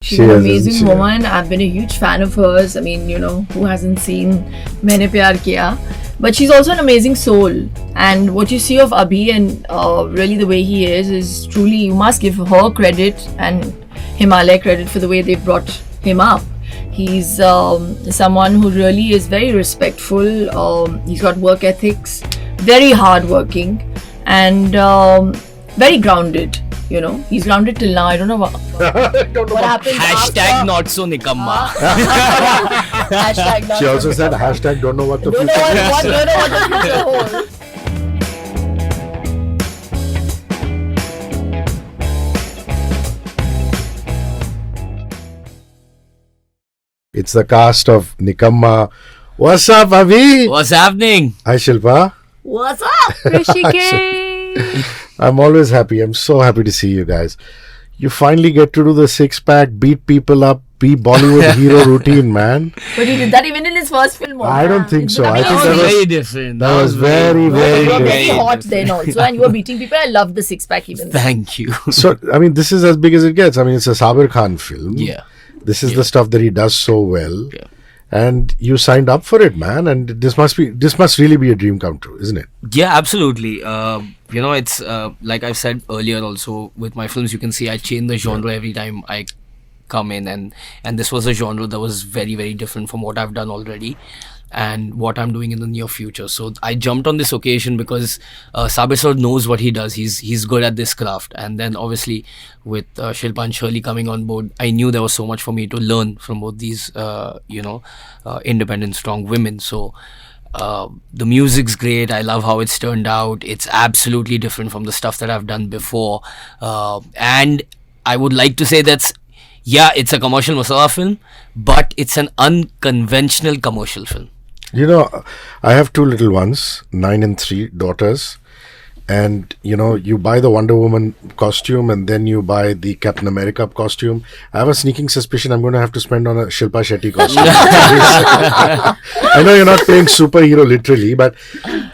She's an amazing woman. I've been a huge fan of hers. I mean, who hasn't seen Maine Pyar Kiya? But she's also an amazing soul. And what you see of Abhi and really the way he is truly, you must give her credit and Himalaya credit for the way they brought him up. He's someone who really is very respectful. He's got work ethics, very hardworking, and very grounded. He's grounded till now. I don't know what happened. Hashtag not so Nikamma. Hashtag not She so also said hashtag don't know what the don't future know is. don't know what the future holds. It's the cast of Nikamma. What's up, Abhi? What's happening? Hi, Shilpa. What's up? Hrishi K. I'm always happy. I'm so happy to see you guys. You finally get to do the six-pack, beat people up, be Bollywood hero routine, man. But he did that even in his first film. I don't think so. I That think That was that very was different. that was very, you very were very different. hot then also, and you were beating people. I love the six-pack even. Thank you. So, I mean, this is as big as it gets. I mean, it's a Sabbir Khan film. Yeah. This is the stuff that he does so well. Yeah. And you signed up for it, man. And this must really be a dream come true, isn't it? Yeah, absolutely. It's like I've said earlier also with my films, you can see I change the genre every time I come in, and this was a genre that was very, very different from what I've done already and what I'm doing in the near future. So I jumped on this occasion because Sabbir sir knows what he does. He's good at this craft. And then obviously with Shilpa and Shirley coming on board, I knew there was so much for me to learn from both these, independent, strong women. So the music's great. I love how it's turned out. It's absolutely different from the stuff that I've done before. And I would like to say it's a commercial masala film, but it's an unconventional commercial film. I have two little ones, 9 and 3 daughters. And, you buy the Wonder Woman costume and then you buy the Captain America costume. I have a sneaking suspicion I'm going to have to spend on a Shilpa Shetty costume. I know you're not playing superhero literally, but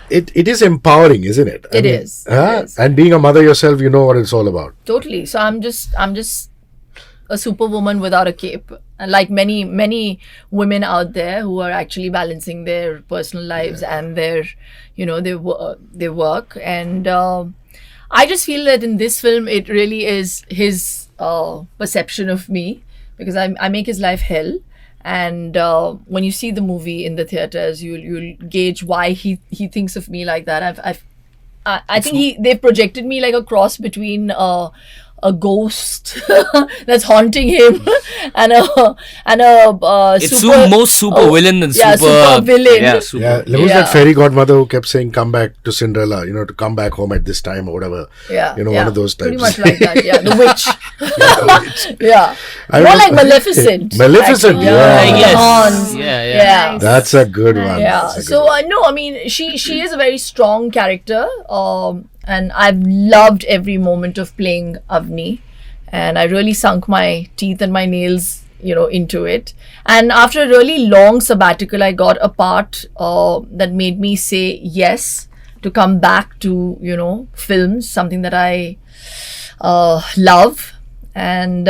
it is empowering, isn't it? It is. And being a mother yourself, you know what it's all about. Totally. So I'm just a superwoman without a cape. And like many women out there who are actually balancing their personal lives and their their work. And I just feel that in this film it really is his perception of me, because I make his life hell. And when you see the movie in the theaters, you'll gauge why he thinks of me like that. I think they've projected me like a cross between a ghost that's haunting him and a It's most super villain than super villain. Yeah, super. Yeah, there was that fairy godmother who kept saying, come back to Cinderella, to come back home at this time or whatever. One of those types. Pretty much like that, yeah. The witch. Yeah. I More was- like Maleficent. Maleficent, actually. yeah. Yes. Horns. Yeah. That's a good one. Yeah. That's a good So one. no, I mean she is a very strong character, and I've loved every moment of playing Avni, and I really sunk my teeth and my nails, into it. And after a really long sabbatical, I got a part that made me say yes to come back to films, something that I love. And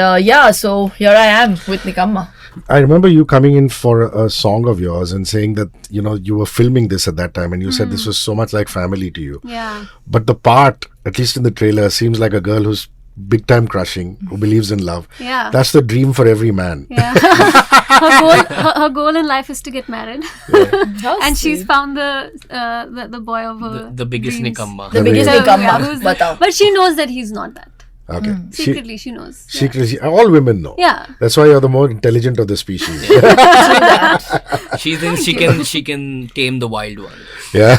so here I am with Nikamma. I remember you coming in for a song of yours and saying that, you were filming this at that time and you said this was so much like family to you. Yeah. But the part, at least in the trailer, seems like a girl who's big time crushing, who believes in love. Yeah. That's the dream for every man. Yeah. her goal in life is to get married. And she's found the boy of her The biggest dreams. Nikamma. The biggest Yeah, Nikamma. who's- Batao. But she knows that he's not that. Okay. Secretly, she knows. Yeah. Secretly, all women know. Yeah. That's why you're the more intelligent of the species. She thinks she can tame the wild one. Yeah.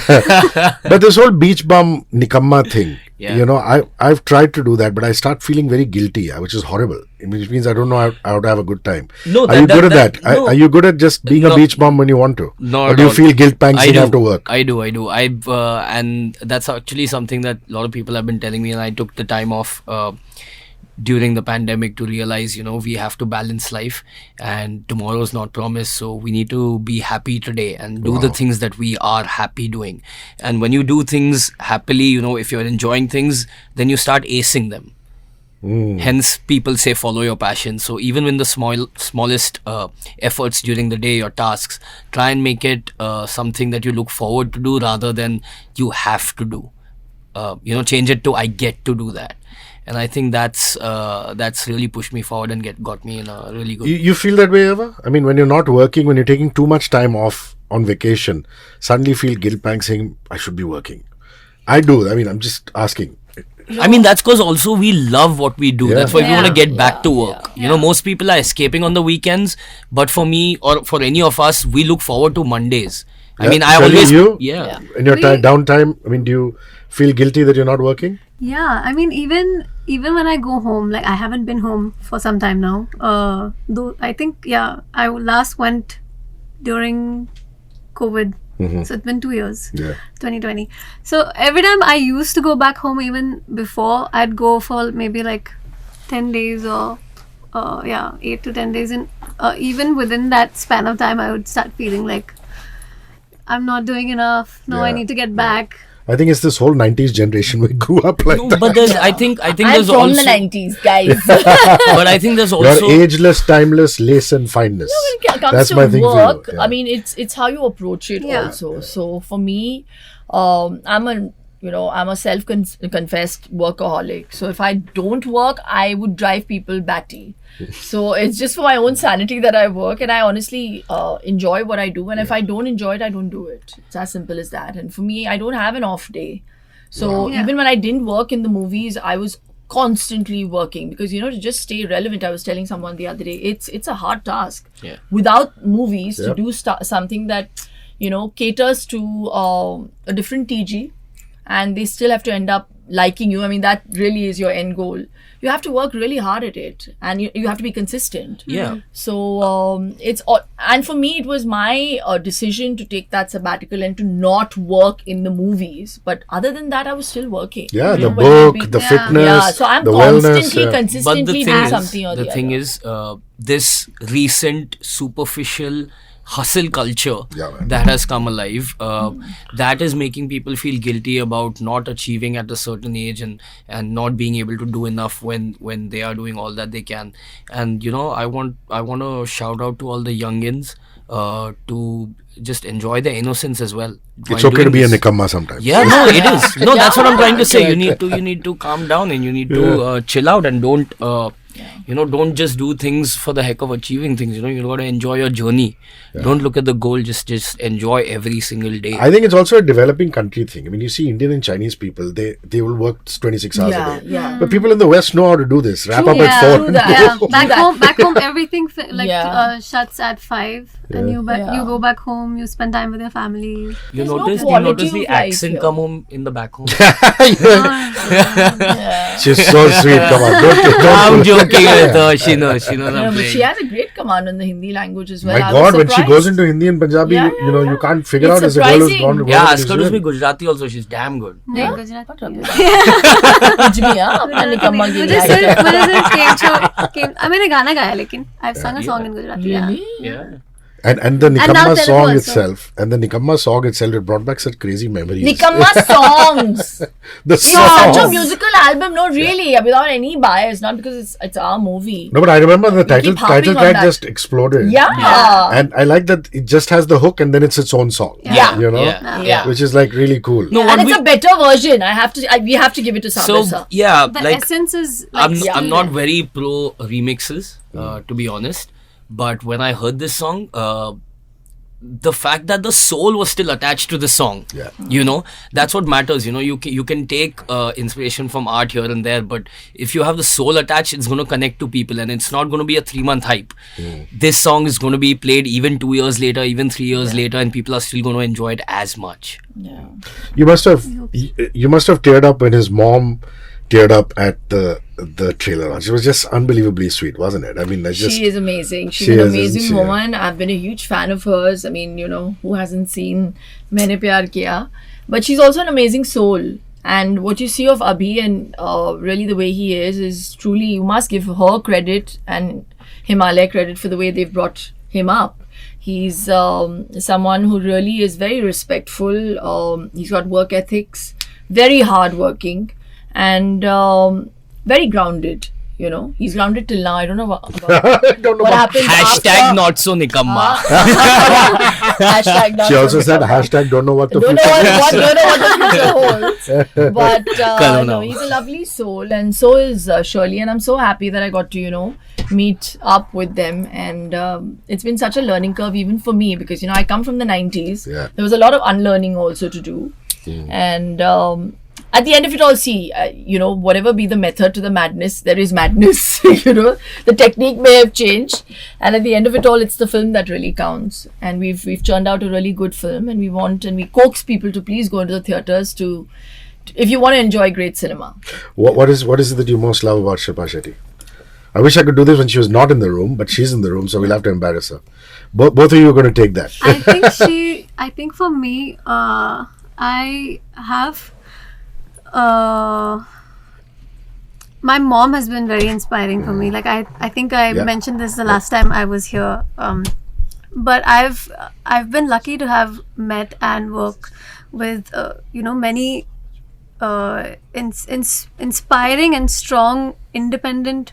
But this whole beach bum Nikamma thing, Yeah. I've tried to do that, but I start feeling very guilty, which is horrible. Which means I don't know how to have a good time. No, are you good at that? no. Are you good at just being a No. beach bum when you want to? No, or do you no. feel guilt pangs I when you do. have to work? I do. And that's actually something that a lot of people have been telling me, and I took the time off during the pandemic to realize, we have to balance life, and tomorrow's not promised, so we need to be happy today and do the things that we are happy doing. And when you do things happily, if you're enjoying things, then you start acing them. Hence, people say follow your passion. So even when the smallest efforts during the day, your tasks, try and make it something that you look forward to do rather than you have to do. Change it to I get to do that. And I think that's really pushed me forward and got me in a really good. You feel that way ever? I mean, when you're not working, when you're taking too much time off on vacation, suddenly feel guilt pang saying, I should be working. I do. I mean, I'm just asking. I mean, that's because also we love what we do. Yeah. That's why we want to get back to work. Yeah. Most people are escaping on the weekends, but for me or for any of us, we look forward to Mondays. I mean, I Shirley, always... you? Yeah. In your downtime, I mean, do you feel guilty that you're not working? Yeah, I mean, even when I go home, like I haven't been home for some time now. Though I think, I last went during COVID. So it's been 2 years, 2020. So every time I used to go back home, even before, I'd go for maybe like 10 days or 8 to 10 days. And even within that span of time, I would start feeling like I'm not doing enough. No, I need to get back. I think it's this whole 90s generation. We grew up like that. But I think I'm there's from also... the 90s, guys. But I think there's also... You're ageless, timeless, lace and fineness. When it comes That's to my thing work, for you. I mean, it's how you approach it also. So for me, I'm a self-confessed workaholic. So if I don't work, I would drive people batty. So it's just for my own sanity that I work, and I honestly enjoy what I do. And if I don't enjoy it, I don't do it. It's as simple as that. And for me, I don't have an off day. So even when I didn't work in the movies, I was constantly working because to just stay relevant. I was telling someone the other day, it's a hard task. Yeah. Without movies to do something that caters to a different TG, and they still have to end up liking you. I mean, that really is your end goal. You have to work really hard at it, and you have to be consistent. Yeah. So and for me, it was my decision to take that sabbatical and to not work in the movies. But other than that, I was still working. Yeah, You the know, whether it book, be- the fitness, Yeah, so I'm the wellness. constantly, Yeah. consistently doing something or the the thing other. is, this recent superficial hustle culture Yeah, man. that has come alive, that is making people feel guilty about not achieving at a certain age and not being able to do enough when they are doing all that they can. And I want to shout out to all the youngins to just enjoy their innocence as well. It's while okay to doing be a this. Nikamma sometimes. Yeah, no, it is. No, that's what I'm trying to say. You need to calm down and you need to chill out and don't don't just do things for the heck of achieving things. You got to enjoy your journey. Don't look at the goal. Just enjoy every single day. I think it's also a developing country thing. I mean, you see Indian and Chinese people, they will work 26 hours a day. Yeah. But people in the West know how to do this. Wrap up True. at 4 and that. go. Yeah. Back home, everything shuts at 5, and you Yeah. go back home. You spend time with your family. You There's no notice quality the of life accent here. come home in the back home. She's so sweet. Come on. Don't I'm joking with her. She knows I'm But playing. she has a great command in the Hindi language as well. My I God, was when she surprised. goes into Hindi and Punjabi, Yeah, you can't figure It's out if the girl is surprising. born Yeah, in ask her New to speak Zealand. Gujarati also. She's damn good. नहीं, Huh? Gujarati What है। कुछ भी अपना निकम्मा के मुझे लिए सिर्फ game show मैंने गाना गाया लेकिन I've sung a song in Gujarati. Yeah. Really? Yeah. And the now Nikamma Telugu song also. itself, it brought back such crazy memories. Nikamma songs. The It's such a song. musical album. No, really, without any bias. Not because it's our movie. No, but I remember the title keep harping on track that. just exploded. Yeah. And I like that it just has the hook and then it's its own song. Yeah. You know? Yeah. Which is like really cool. No, And what it's a better version. We have to give it to Sabbir, so sir. yeah, The like essence is like I'm not very pro remixes, to be honest. But when I heard this song, the fact that the soul was still attached to the song, that's what matters. You can take inspiration from art here and there, but if you have the soul attached, it's going to connect to people, and it's not going to be a 3-month hype. This song is going to be played even 2 years later, even 3 years later, and people are still going to enjoy it as much. Yeah. You must have teared up when his mom teared up at the trailer launch. It was just unbelievably sweet, wasn't it? I mean, She is amazing. She's She an is, amazing isn't she? woman. I've been a huge fan of hers. I mean, who hasn't seen Maine Pyar Kiya? But she's also an amazing soul. And what you see of Abhi and really the way he is truly, you must give her credit and Himalaya credit for the way they've brought him up. He's someone who really is very respectful. He's got work ethics, very hardworking, and very grounded. You know, he's grounded till now. I don't know about Don't know what about- happened. Hashtag after. not so Nikamma. Hashtag not She so also said Nikamma. hashtag don't know what the Don't know future what, is. don't know what the future holds. But Corona. no, he's a lovely soul, and so is Shirley. And I'm so happy that I got to, you know, meet up with them. And it's been such a learning curve even for me, because, you know, I come from the 90s. Yeah. There was a lot of unlearning also to do. And at the end of it all, see, you know, whatever be the method to the madness, there is madness. You know, the technique may have changed, and at the end of it all, it's the film that really counts. And we've churned out a really good film, and we coax people to please go into the theaters to if you want to enjoy great cinema. What is it that you most love about Shilpa Shetty? I wish I could do this when she was not in the room, but she's in the room, so we'll have to embarrass her. Both of you are going to take that. I think for me, I have. My mom has been very inspiring for me. Like I think I Yeah. mentioned this the last time I was here. But I've been lucky to have met and work with you know, many inspiring and strong, independent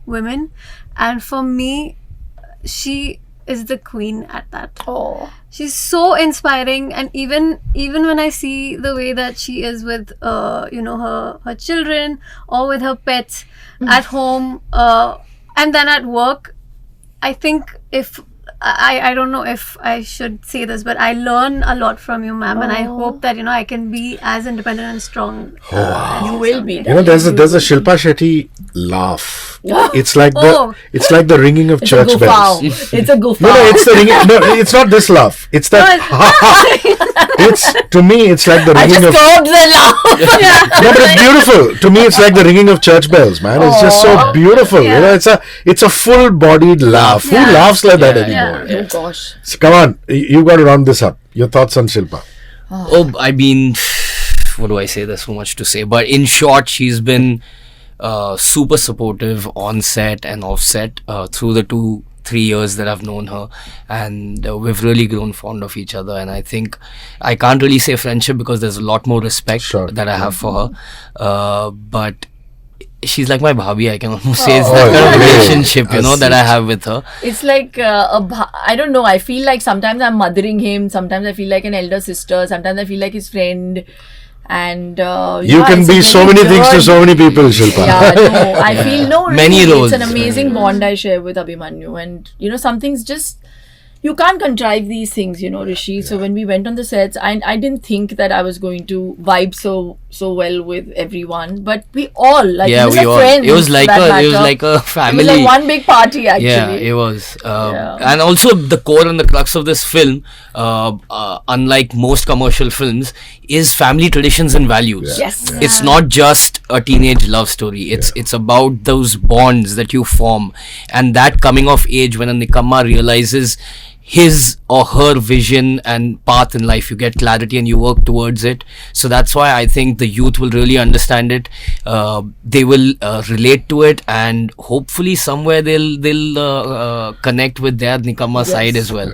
women, and for me, she is the queen at that. Oh, She's so inspiring, and even when I see the way that she is with you know, her children or with her pets at home, and then at work, I think if I don't know if I should say this, but I learn a lot from you, ma'am, and I hope that, you know, I can be as independent and strong. you will be. You know, there's a Shilpa Shetty laugh. It's like Oh. the ringing of It's a church goof bells. It's a goof No, it's the ringing. No, it's not this laugh. It's that. It's, to me, it's like the I ringing just of. curbed the laugh. No, but it's beautiful. To me, it's like the ringing of church bells, man. It's just so beautiful. You know, it's a full-bodied laugh. Who laughs like that anymore? Oh gosh. So come on, you got to round this up. Your thoughts on Shilpa? Oh, I mean, what do I say? There's so much to say. But in short, she's been super supportive on set and off set through the 2-3 years that I've known her, and we've really grown fond of each other. And I think I can't really say friendship because there's a lot more respect Sure. that I have for her. But she's like my bhabhi, I can almost say. It's that kind of yeah. relationship, you know, that I have with her. It's like I don't know. I feel like sometimes I'm mothering him. Sometimes I feel like an elder sister. Sometimes I feel like his friend. And You can it's be a so very many things to weird- so many people, Shilpa. Yeah, no, I feel no. Many really, roles. It's an amazing bond I share with Abhimanyu, and you know, some things just you can't contrive these things, you know, Hrishi. So when we went on the sets, I didn't think that I was going to vibe so well with everyone, but we all like Yeah, even we the all. friends. It was like for that a matter. family. It was like one big party actually. Yeah, it was. Yeah. And also the core and the crux of this film, unlike most commercial films, is family traditions and values. Yes. Yeah. It's not just a teenage love story. It's about those bonds that you form, and that coming of age when a Nikamma realizes his or her vision and path in life. You get clarity and you work towards it. So that's why I think the youth will really understand it. They will relate to it, and hopefully somewhere they'll connect with their Nikamma side as well.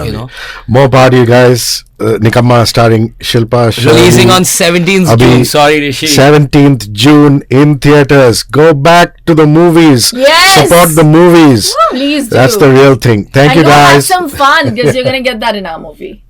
You know, More power to you guys. Nikamma starring Shilpa Shetty. releasing on 17th Abhi, June. Sorry, Hrishi. 17th June in theaters. Go back to the movies. Yes. Support the movies. Please do. That's the real thing. Thank you Have guys. some fun because you're gonna get that in our movie.